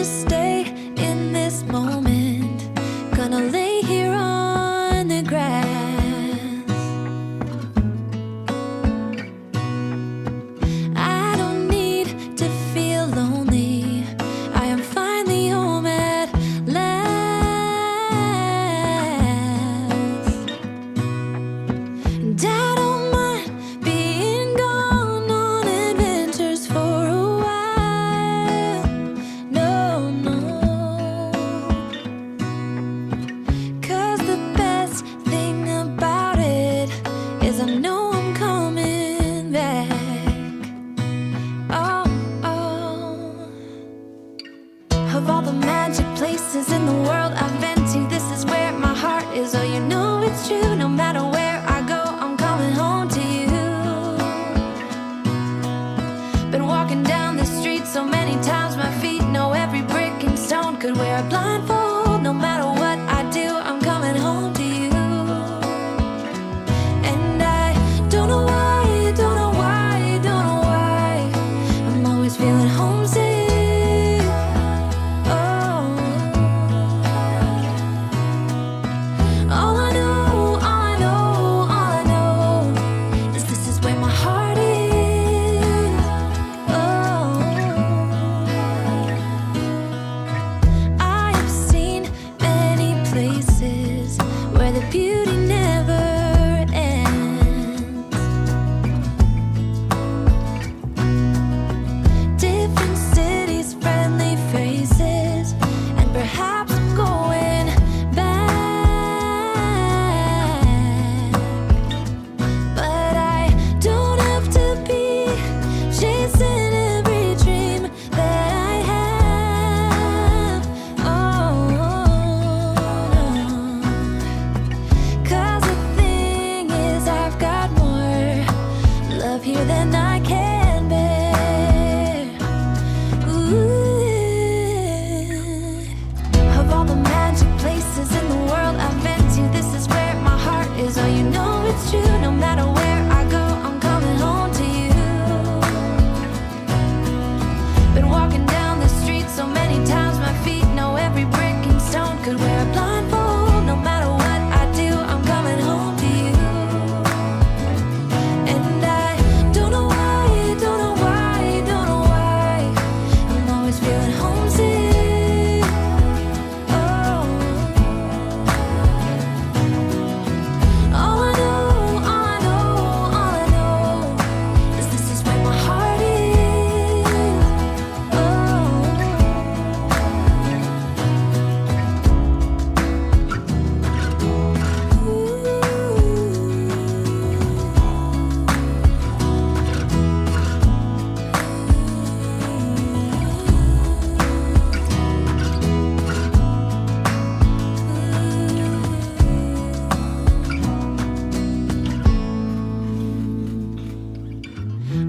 to stay in this moment. Gonna lay here on the grass. I don't need to feel lonely. I am finally home at last. And I don't mind being gone on adventures for a while. No, no. 'Cause the best thing about it is I know I'm coming back. Oh, oh. Of all the magic places in the world I've been to, this is where my heart is. Oh, you know it's true. No matter where I go, I'm coming home to you. Been walking down the street so many times, my feet know every brick and stone. Could wear a blindfold. No matter what I do, I'm coming home to you. And I don't know why, don't know why, don't know why I'm always feeling homesick. Oh, all I know, all I know, all I know is this is where my heart is. Oh, I have seen many places where the beauty never ends. Different cities, friendly faces, and perhaps I'm going back. But I don't have to be chasing every dream that I have. Oh, no. 'Cause the thing is, I've got more love here than I can bear. Ooh. Of all the magic places in the world I've been to, this is where my heart is. Oh, you know it's true. No matter where I go, I'm coming home to you. Been walking down the street so many times, my feet know every brick and stone. Could wear a blindfold. No matter what I do, I'm coming home to you. And I don't know why, don't know why, don't know why I'm always feeling homesick. Oh, all I know, all I know, all I know is this is where my heart is. Oh,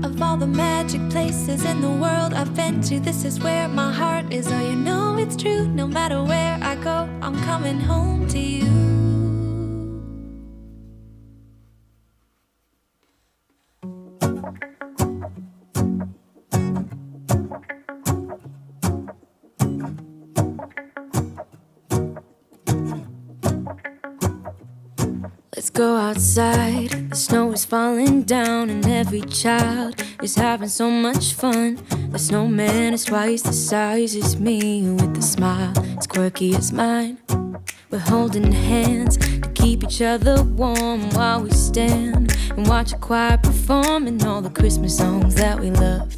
of all the magic places in the world I've been to, this is where my heart is. Oh, you know it's true. No matter where I go, I'm coming home to you. Let's go outside. The snow is falling down, and every child is having so much fun. The snowman is twice the size as me, with a smile as quirky as mine. We're holding hands to keep each other warm while we stand and watch a choir performing all the Christmas songs that we love.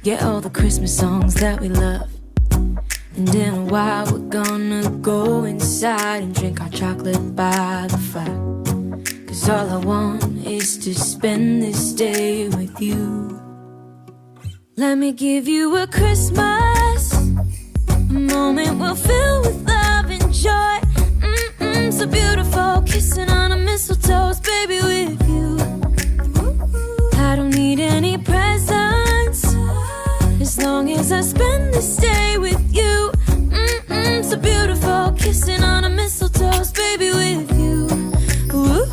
Yeah, all the Christmas songs that we love. And in a while we're gonna go inside and drink our chocolate by the fire. 'Cause all I want is to spend this day with you. Let me give you a Christmas, a moment we'll fill with love and joy. So beautiful, kissing on a mistletoe, baby, with you. I don't need any presents as long as I spend this day with you. So beautiful, kissing on a mistletoe, baby, with you. Ooh.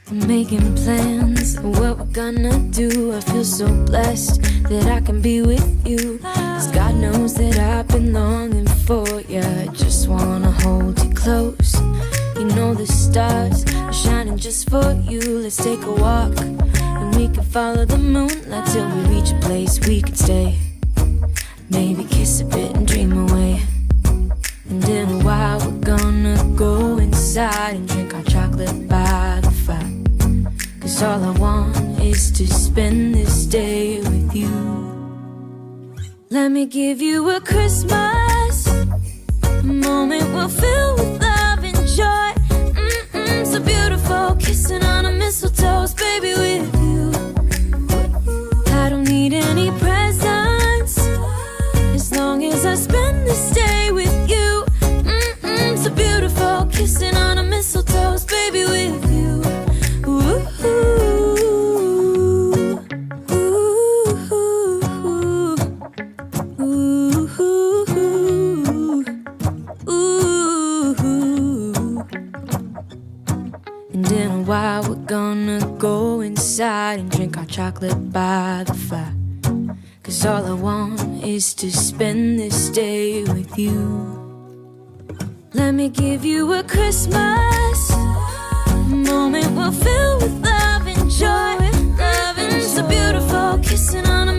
I'm making plans of what we're gonna do. I feel so blessed that I can be with you. 'Cause God knows that I've been longing for you. I just wanna hold you close. You know the stars are shining just for you. Let's take a walk and we can follow the moonlight till we reach a place we can stay. Maybe kiss a bit and dream away. And in a while we're gonna go inside and drink our chocolate by the fire. 'Cause all I want is to spend this day with you. Let me give you a Christmas moment we'll fill with love and joy. So beautiful, kissing on a mistletoe, baby, with you. I don't need any presents as long as I spend this day with you. So beautiful, kissing on a mistletoe, baby, with you. Ooh, and in a while we're gonna go inside and drink our chocolate by the fire. 'Cause all I want is to spend this day with you. Let me give you a Christmas moment we'll fill with love and joy. Love and so beautiful, kissing on a